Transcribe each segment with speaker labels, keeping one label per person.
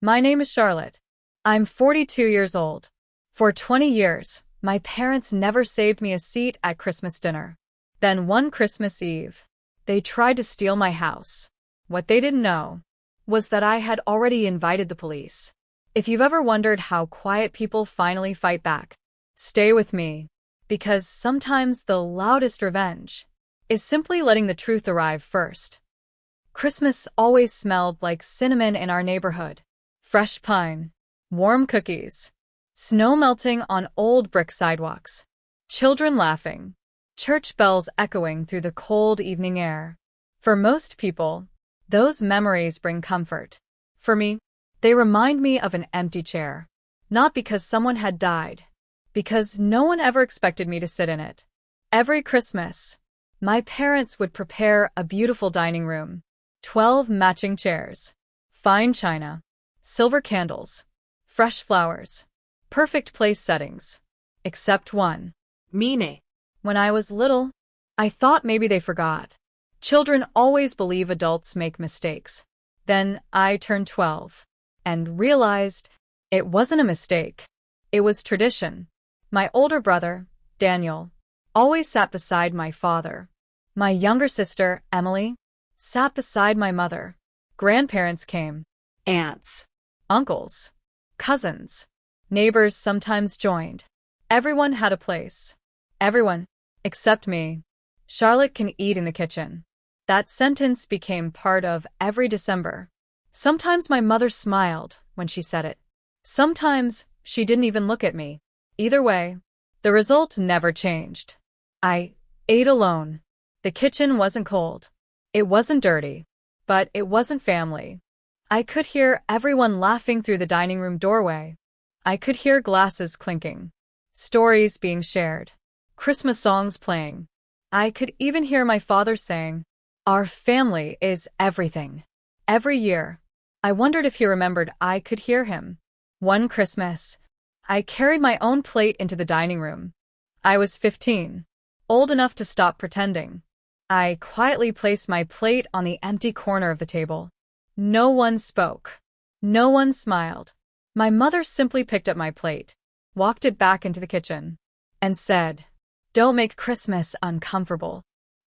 Speaker 1: My name is Charlotte. I'm 42 years old. For 20 years, my parents never saved me a seat at Christmas dinner. Then one Christmas Eve, they tried to steal my house. What they didn't know was that I had already invited the police. If you've ever wondered how quiet people finally fight back, stay with me, because sometimes the loudest revenge is simply letting the truth arrive first. Christmas always smelled like cinnamon in our neighborhood. Fresh pine, warm cookies, snow melting on old brick sidewalks, children laughing, church bells echoing through the cold evening air. For most people, those memories bring comfort. For me, they remind me of an empty chair. Not because someone had died, because no one ever expected me to sit in it. Every Christmas, my parents would prepare a beautiful dining room, 12 matching chairs, fine china, silver candles, fresh flowers, perfect place settings. Except one.
Speaker 2: Meaning?
Speaker 1: When I was little, I thought maybe they forgot. Children always believe adults make mistakes. Then I turned 12 and realized it wasn't a mistake. It was tradition. My older brother, Daniel, always sat beside my father. My younger sister, Emily, sat beside my mother. Grandparents came.
Speaker 2: Aunts.
Speaker 1: Uncles. Cousins. Neighbors sometimes joined. Everyone had a place. Everyone, except me. Charlotte can eat in the kitchen. That sentence became part of every December. Sometimes my mother smiled when she said it. Sometimes she didn't even look at me. Either way, the result never changed. I ate alone. The kitchen wasn't cold. It wasn't dirty. But it wasn't family. I could hear everyone laughing through the dining room doorway. I could hear glasses clinking, stories being shared, Christmas songs playing. I could even hear my father saying, "Our family is everything." Every year, I wondered if he remembered. I could hear him. One Christmas, I carried my own plate into the dining room. I was 15, old enough to stop pretending. I quietly placed my plate on the empty corner of the table. No one spoke. No one smiled. My mother simply picked up my plate, walked it back into the kitchen, and said, "Don't make Christmas uncomfortable."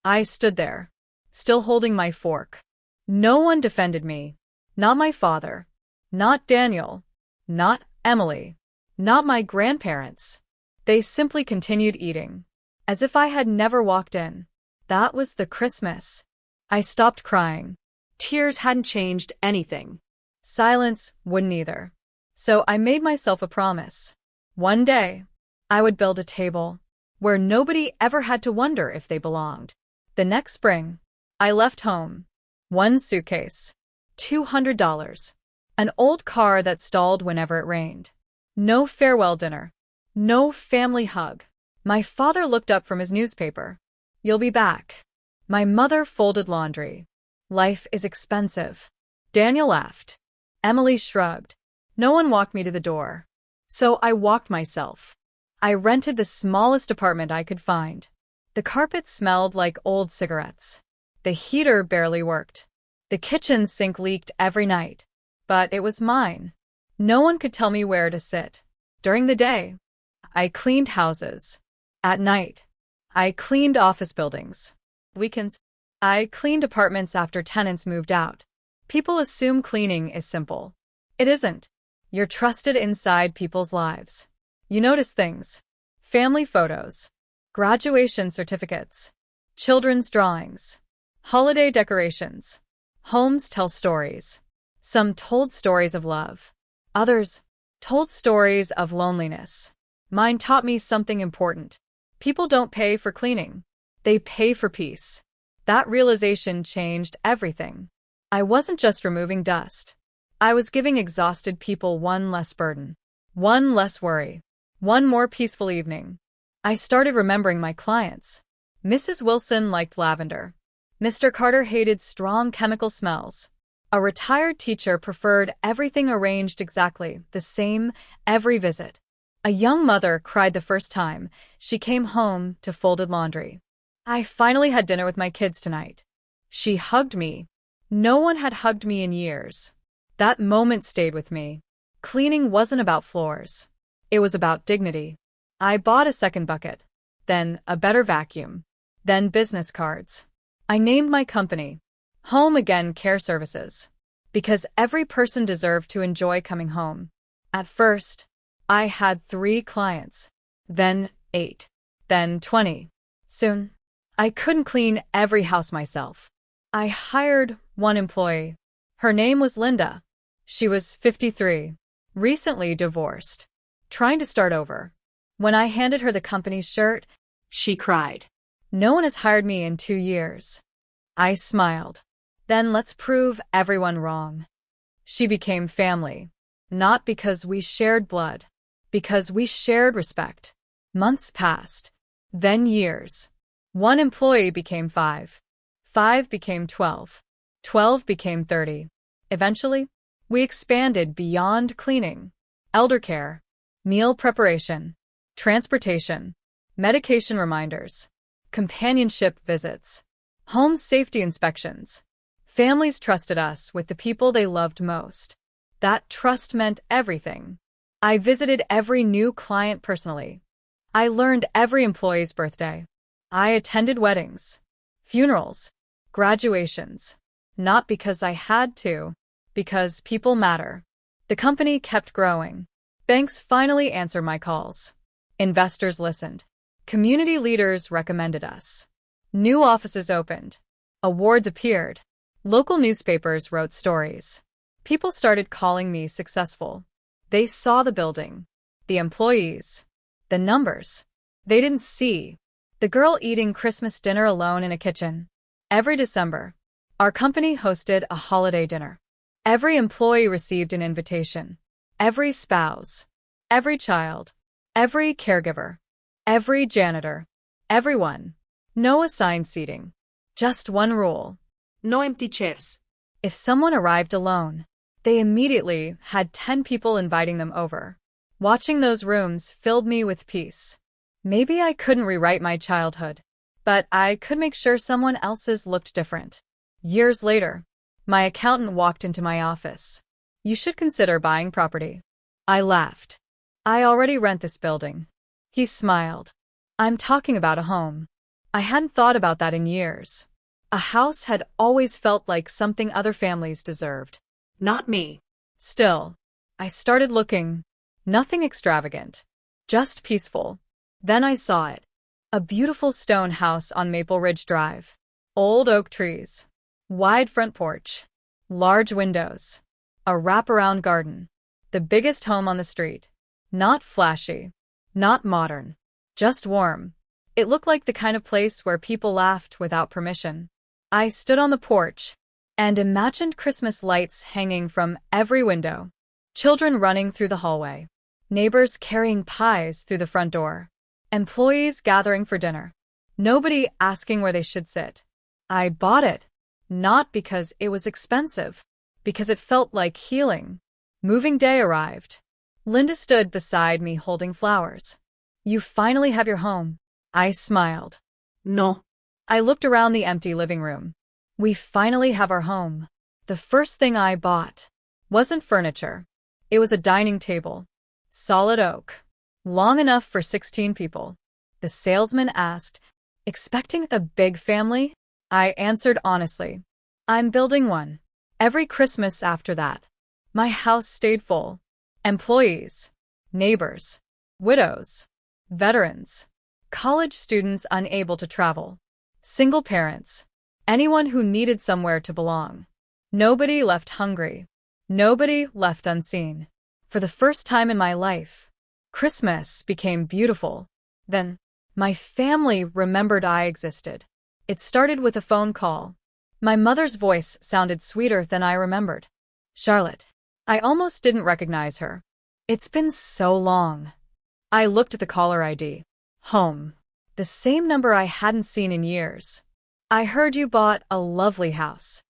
Speaker 1: I stood there, still holding my fork. No one defended me. Not my father. Not Daniel. Not Emily. Not my grandparents. They simply continued eating, as if I had never walked in. That was the Christmas. I stopped crying.
Speaker 2: Tears hadn't changed anything.
Speaker 1: Silence wouldn't either. So I made myself a promise. One day, I would build a table where nobody ever had to wonder if they belonged. The next spring, I left home. One suitcase. $200. An old car that stalled whenever it rained. No farewell dinner. No family hug. My father looked up from his newspaper. "You'll be back." My mother folded laundry. "Life is expensive." Daniel laughed. Emily shrugged. No one walked me to the door. So I walked myself. I rented the smallest apartment I could find. The carpet smelled like old cigarettes. The heater barely worked. The kitchen sink leaked every night. But it was mine. No one could tell me where to sit. During the day, I cleaned houses. At night, I cleaned office buildings. Weekends, I cleaned apartments after tenants moved out. People assume cleaning is simple. It isn't. You're trusted inside people's lives. You notice things. Family photos, graduation certificates, children's drawings, holiday decorations. Homes tell stories. Some told stories of love. Others told stories of loneliness. Mine taught me something important. People don't pay for cleaning. They pay for peace. That realization changed everything. I wasn't just removing dust. I was giving exhausted people one less burden, one less worry, one more peaceful evening. I started remembering my clients. Mrs. Wilson liked lavender. Mr. Carter hated strong chemical smells. A retired teacher preferred everything arranged exactly the same every visit. A young mother cried the first time she came home to folded laundry. "I finally had dinner with my kids tonight." She hugged me. No one had hugged me in years. That moment stayed with me. Cleaning wasn't about floors. It was about dignity. I bought a second bucket, then a better vacuum, then business cards. I named my company Home Again Care Services because every person deserved to enjoy coming home. At first, I had 3 clients, then 8, then 20. Soon, I couldn't clean every house myself. I hired one employee. Her name was Linda. She was 53, recently divorced, trying to start over. When I handed her the company's shirt,
Speaker 2: She cried.
Speaker 1: "No one has hired me in 2 years." I smiled. Then let's prove everyone wrong. She became family, not because we shared blood, because we shared respect. Months passed, then years. 1 employee became 5. 5 became 12. 12 became 30. Eventually, we expanded beyond cleaning, elder care, meal preparation, transportation, medication reminders, companionship visits, home safety inspections. Families trusted us with the people they loved most. That trust meant everything. I visited every new client personally. I learned every employee's birthday. I attended weddings, funerals, graduations, not because I had to, because people matter. The company kept growing. Banks finally answered my calls. Investors listened. Community leaders recommended us. New offices opened. Awards appeared. Local newspapers wrote stories. People started calling me successful. They saw the building, the employees, the numbers. They didn't see the girl eating Christmas dinner alone in a kitchen. Every December, our company hosted a holiday dinner. Every employee received an invitation. Every spouse, every child, every caregiver, every janitor, everyone. No assigned seating. Just one rule.
Speaker 2: No empty chairs.
Speaker 1: If someone arrived alone, they immediately had 10 people inviting them over. Watching those rooms filled me with peace. Maybe I couldn't rewrite my childhood, but I could make sure someone else's looked different. Years later, my accountant walked into my office. "You should consider buying property." I laughed. "I already rent this building." He smiled. "I'm talking about a home." I hadn't thought about that in years. A house had always felt like something other families deserved.
Speaker 2: Not me.
Speaker 1: Still, I started looking. Nothing extravagant, just peaceful. Then I saw it. A beautiful stone house on Maple Ridge Drive. Old oak trees. Wide front porch. Large windows. A wraparound garden. The biggest home on the street. Not flashy. Not modern. Just warm. It looked like the kind of place where people laughed without permission. I stood on the porch and imagined Christmas lights hanging from every window. Children running through the hallway. Neighbors carrying pies through the front door. Employees gathering for dinner. Nobody asking where they should sit. I bought it, not because it was expensive, because it felt like healing. Moving day arrived. Linda stood beside me holding flowers. "You finally have your home." I smiled.
Speaker 2: No.
Speaker 1: I looked around the empty living room. We finally have our home. The first thing I bought wasn't furniture. It was a dining table. Solid oak. Long enough for 16 people. The salesman asked, "Expecting a big family?" I answered honestly, "I'm building one." Every Christmas after that, my house stayed full. Employees, neighbors, widows, veterans, college students unable to travel, single parents, anyone who needed somewhere to belong. Nobody left hungry. Nobody left unseen. For the first time in my life, Christmas became beautiful. Then, my family remembered I existed. It started with a phone call. My mother's voice sounded sweeter than I remembered. "Charlotte." I almost didn't recognize her. It's been so long. I looked at the caller ID. Home. The same number I hadn't seen in years. "I heard you bought a lovely house."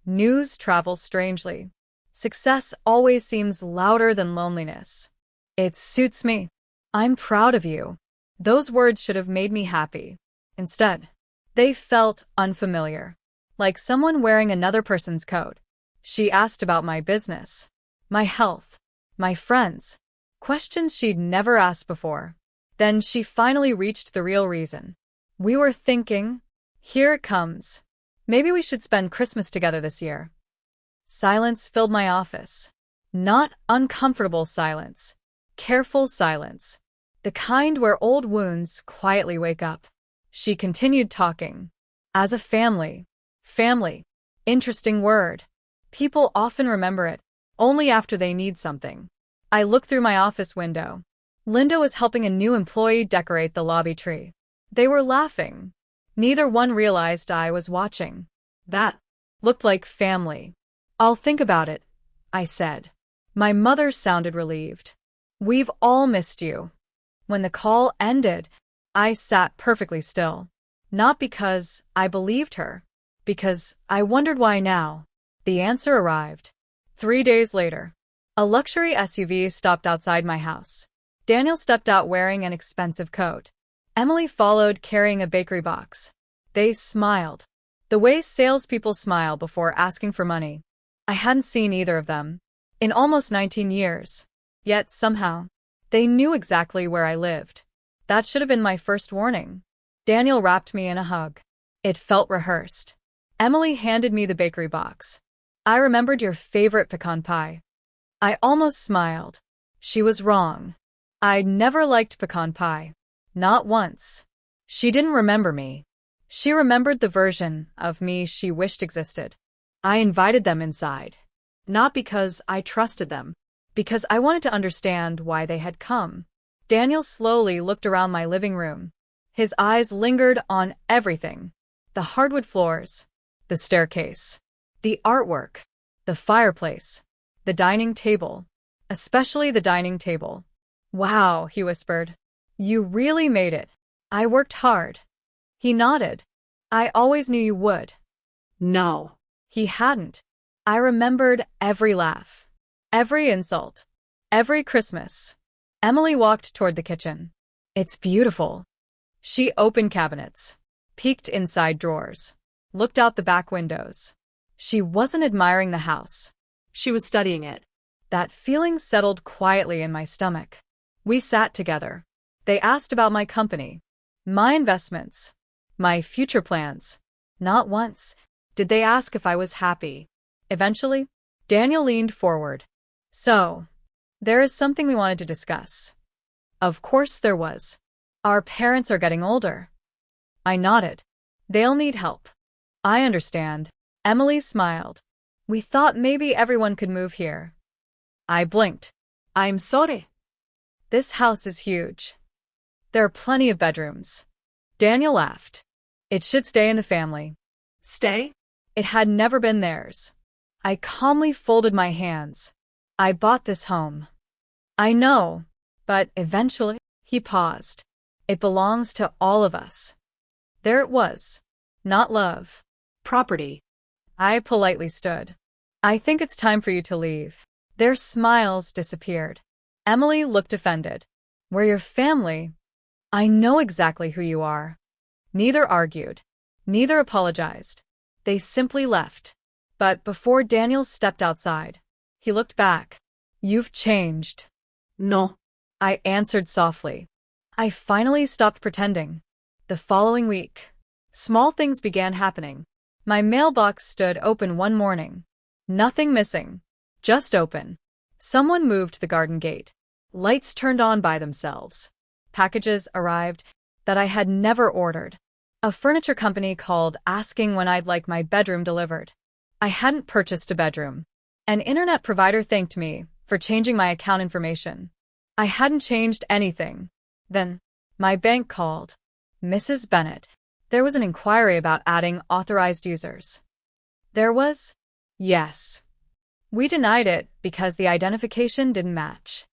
Speaker 1: News travels strangely. Success always seems louder than loneliness. "It suits me. I'm proud of you." Those words should have made me happy. Instead, they felt unfamiliar, like someone wearing another person's coat. She asked about my business. my health, my friends. Questions she'd never asked before. Then she finally reached the real reason. We were thinking, here it comes. Maybe we should spend Christmas together this year. Silence filled my office. Not uncomfortable silence. Careful silence. The kind where old wounds quietly wake up. She continued talking. As a family. Family. Interesting word. People often remember it, only after they need something. I looked through my office window. Linda was helping a new employee decorate the lobby tree. They were laughing. Neither one realized I was watching. That looked like family. I'll think about it, I said. My mother sounded relieved. We've all missed you. When the call ended, I sat perfectly still. Not because I believed her, because I wondered why now. The answer arrived. 3 days later, a luxury SUV stopped outside my house. Daniel stepped out wearing an expensive coat. Emily followed carrying a bakery box. They smiled. The way salespeople smile before asking for money. I hadn't seen either of them in almost 19 years. Yet somehow, they knew exactly where I lived. That should have been my first warning. Daniel wrapped me in a hug. It felt rehearsed. Emily handed me the bakery box. I remembered your favorite pecan pie. I almost smiled. She was wrong. I'd never liked pecan pie. Not once. She didn't remember me. She remembered the version of me she wished existed. I invited them inside. Not because I trusted them, because I wanted to understand why they had come. Daniel slowly looked around my living room. His eyes lingered on everything. The hardwood floors, the staircase, the artwork, the fireplace, the dining table, especially the dining table. Wow, he whispered. You really made it. I worked hard. He nodded. I always knew you would.
Speaker 2: No.
Speaker 1: He hadn't. I remembered every laugh, every insult, every Christmas. Emily walked toward the kitchen. It's beautiful. She opened cabinets, peeked inside drawers, looked out the back windows. She wasn't admiring the house.
Speaker 2: She was studying it.
Speaker 1: That feeling settled quietly in my stomach. We sat together. They asked about my company, my investments, my future plans. Not once did they ask if I was happy. Eventually, Daniel leaned forward. So, there is something we wanted to discuss. Of course there was. Our parents are getting older. I nodded. They'll need help. I understand. Emily smiled. We thought maybe everyone could move here. I blinked.
Speaker 2: I'm sorry.
Speaker 1: This house is huge. There are plenty of bedrooms. Daniel laughed. It should stay in the family.
Speaker 2: Stay?
Speaker 1: It had never been theirs. I calmly folded my hands. I bought this home. I know, but eventually, he paused. It belongs to all of us. There it was. Not love.
Speaker 2: Property.
Speaker 1: I politely stood. I think it's time for you to leave. Their smiles disappeared. Emily looked offended. We're your family. I know exactly who you are. Neither argued. Neither apologized. They simply left. But before Daniel stepped outside, he looked back. You've changed.
Speaker 2: No.
Speaker 1: I answered softly. I finally stopped pretending. The following week, small things began happening. My mailbox stood open one morning. Nothing missing. Just open. Someone moved the garden gate. Lights turned on by themselves. Packages arrived that I had never ordered. A furniture company called asking when I'd like my bedroom delivered. I hadn't purchased a bedroom. An internet provider thanked me for changing my account information. I hadn't changed anything. Then, my bank called. Mrs. Bennett. There was an inquiry about adding authorized users. There was? Yes. We denied it because the identification didn't match.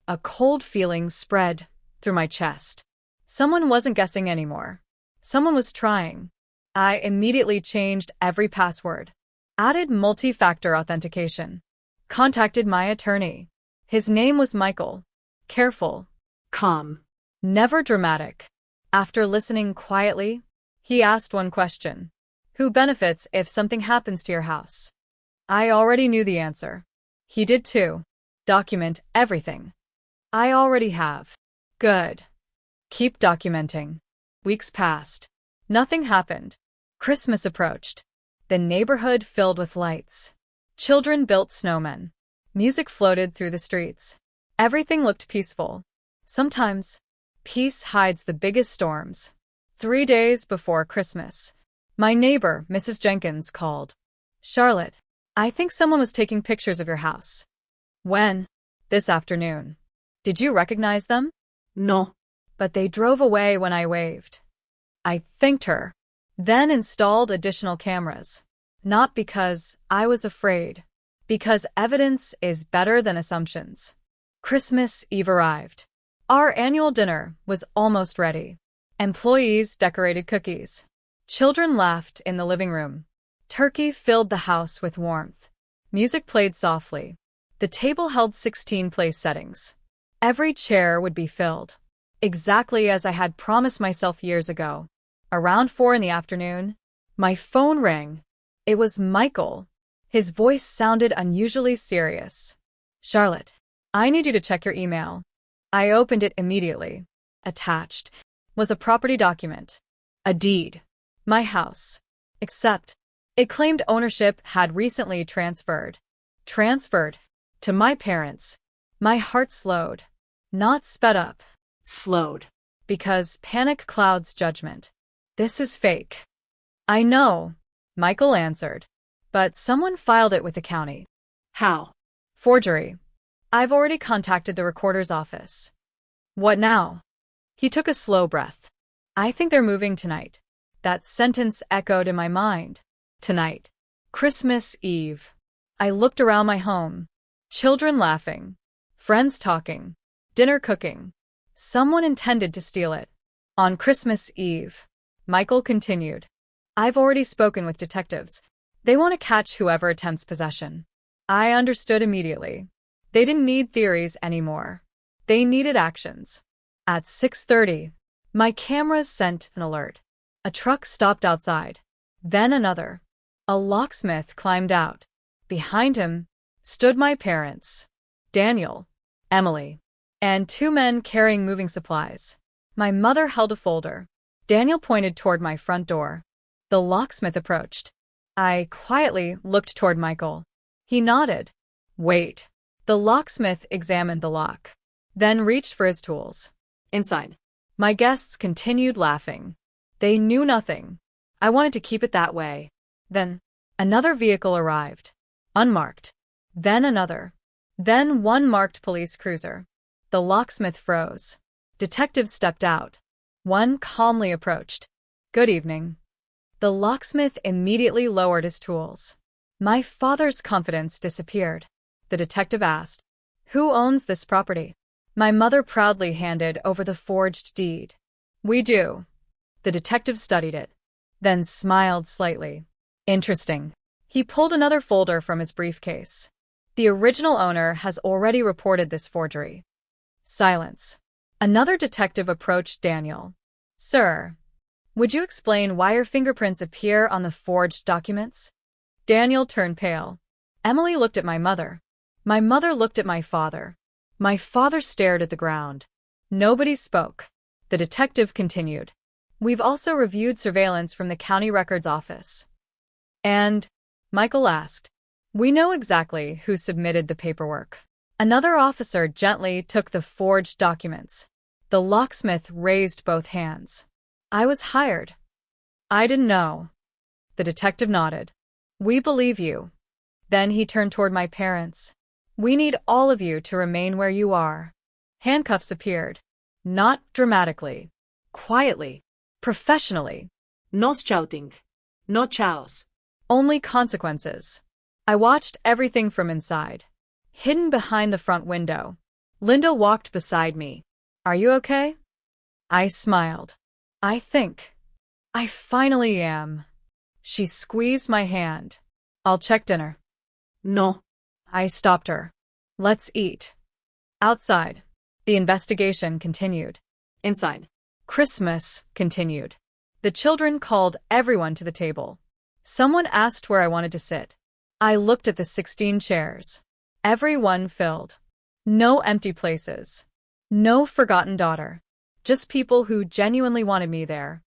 Speaker 1: A cold feeling spread through my chest. Someone wasn't guessing anymore. Someone was trying. I immediately changed every password. Added multi-factor authentication. Contacted my attorney. His name was Michael. Careful.
Speaker 2: Calm.
Speaker 1: Never dramatic. After listening quietly, he asked one question. Who benefits if something happens to your house? I already knew the answer. He did too. Document everything. I already have. Good. Keep documenting. Weeks passed. Nothing happened. Christmas approached. The neighborhood filled with lights. Children built snowmen. Music floated through the streets. Everything looked peaceful. Sometimes, peace hides the biggest storms. 3 days before Christmas, my neighbor, Mrs. Jenkins, called. Charlotte, I think someone was taking pictures of your house. When? This afternoon. Did you recognize them?
Speaker 2: No.
Speaker 1: But they drove away when I waved. I thanked her, then installed additional cameras. Not because I was afraid, because evidence is better than assumptions. Christmas Eve arrived. Our annual dinner was almost ready. Employees decorated cookies. Children laughed in the living room. Turkey filled the house with warmth. Music played softly. The table held 16 place settings. Every chair would be filled. Exactly as I had promised myself years ago. Around 4 in the afternoon, my phone rang. It was Michael. His voice sounded unusually serious. Charlotte, I need you to check your email. I opened it immediately. Attached was a property document. A deed. My house. Except, it claimed ownership had recently transferred. Transferred. To my parents. My heart slowed. Not sped up.
Speaker 2: Slowed.
Speaker 1: Because panic clouds judgment. This is fake. I know, Michael answered. But someone filed it with the county.
Speaker 2: How?
Speaker 1: Forgery. I've already contacted the recorder's office. What now? He took a slow breath. I think they're moving tonight. That sentence echoed in my mind. Tonight. Christmas Eve. I looked around my home. Children laughing. Friends talking. Dinner cooking. Someone intended to steal it. On Christmas Eve. Michael continued. I've already spoken with detectives. They want to catch whoever attempts possession. I understood immediately. They didn't need theories anymore. They needed actions. At 6:30, my cameras sent an alert. A truck stopped outside. Then another. A locksmith climbed out. Behind him stood my parents, Daniel, Emily, and 2 men carrying moving supplies. My mother held a folder. Daniel pointed toward my front door. The locksmith approached. I quietly looked toward Michael. He nodded. Wait. The locksmith examined the lock, then reached for his tools.
Speaker 2: Inside.
Speaker 1: My guests continued laughing. They knew nothing. I wanted to keep it that way. Then, another vehicle arrived. Unmarked. Then another. Then one marked police cruiser. The locksmith froze. Detectives stepped out. One calmly approached. Good evening. The locksmith immediately lowered his tools. My father's confidence disappeared. The detective asked, Who owns this property? My mother proudly handed over the forged deed. We do. The detective studied it, then smiled slightly. Interesting. He pulled another folder from his briefcase. The original owner has already reported this forgery. Silence. Another detective approached Daniel. Sir, would you explain why your fingerprints appear on the forged documents? Daniel turned pale. Emily looked at my mother. My mother looked at my father. My father stared at the ground. Nobody spoke. The detective continued. We've also reviewed surveillance from the county records office. And, Michael asked, we know exactly who submitted the paperwork. Another officer gently took the forged documents. The locksmith raised both hands. I was hired. I didn't know. The detective nodded. We believe you. Then he turned toward my parents. We need all of you to remain where you are. Handcuffs appeared. Not dramatically. Quietly. Professionally.
Speaker 2: No shouting. No chaos.
Speaker 1: Only consequences. I watched everything from inside. Hidden behind the front window. Linda walked beside me. Are you okay? I smiled. I think. I finally am. She squeezed my hand. I'll check dinner.
Speaker 2: No.
Speaker 1: I stopped her. Let's eat. Outside. The investigation continued.
Speaker 2: Inside.
Speaker 1: Christmas continued. The children called everyone to the table. Someone asked where I wanted to sit. I looked at the 16 chairs. Everyone filled. No empty places. No forgotten daughter. Just people who genuinely wanted me there.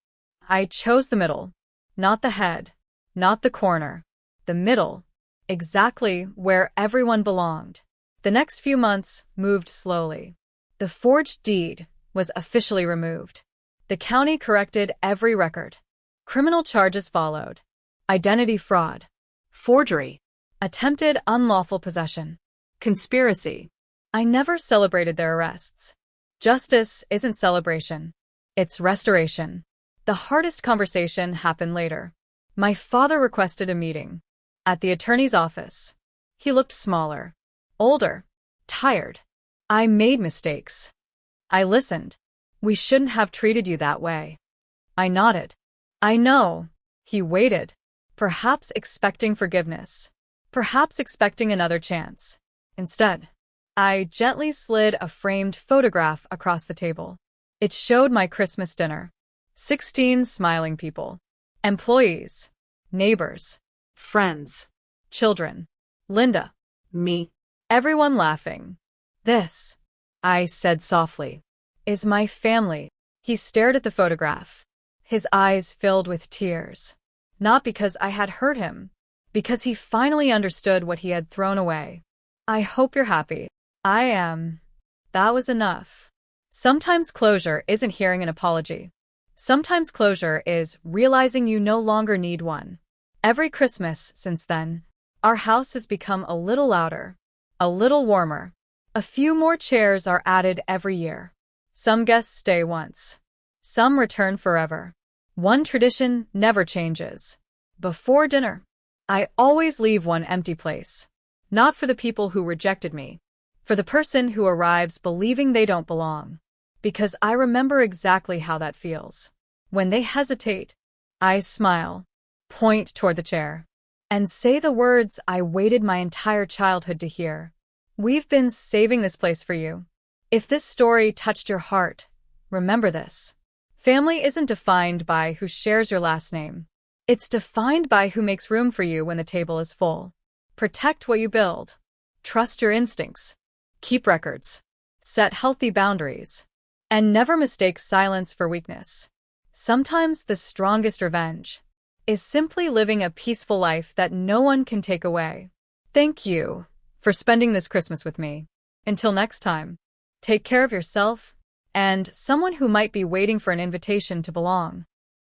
Speaker 1: I chose the middle. Not the head. Not the corner. The middle. Exactly where everyone belonged. The next few months moved slowly. The forged deed was officially removed. The county corrected every record. Criminal charges followed. Identity fraud.
Speaker 2: Forgery.
Speaker 1: Attempted unlawful possession.
Speaker 2: Conspiracy.
Speaker 1: I never celebrated their arrests. Justice isn't celebration. It's restoration. The hardest conversation happened later. My father requested a meeting. At the attorney's office. He looked smaller. Older. Tired. I made mistakes. I listened. We shouldn't have treated you that way. I nodded. I know. He waited. Perhaps expecting forgiveness. Perhaps expecting another chance. Instead, I gently slid a framed photograph across the table. It showed my Christmas dinner. 16 smiling people. Employees. Neighbors.
Speaker 2: Friends.
Speaker 1: Children. Linda.
Speaker 2: Me.
Speaker 1: Everyone laughing. This, I said softly, is my family. He stared at the photograph. His eyes filled with tears. Not because I had hurt him. Because he finally understood what he had thrown away. I hope you're happy. I am. That was enough. Sometimes closure isn't hearing an apology. Sometimes closure is realizing you no longer need one. Every Christmas since then, our house has become a little louder, a little warmer. A few more chairs are added every year. Some guests stay once. Some return forever. One tradition never changes. Before dinner, I always leave one empty place. Not for the people who rejected me. For the person who arrives believing they don't belong. Because I remember exactly how that feels. When they hesitate, I smile, point toward the chair, and say the words I waited my entire childhood to hear. We've been saving this place for you. If this story touched your heart, remember this. Family isn't defined by who shares your last name. It's defined by who makes room for you when the table is full. Protect what you build. Trust your instincts. Keep records. Set healthy boundaries. And never mistake silence for weakness. Sometimes the strongest revenge is simply living a peaceful life that no one can take away. Thank you for spending this Christmas with me. Until next time, take care of yourself and someone who might be waiting for an invitation to belong.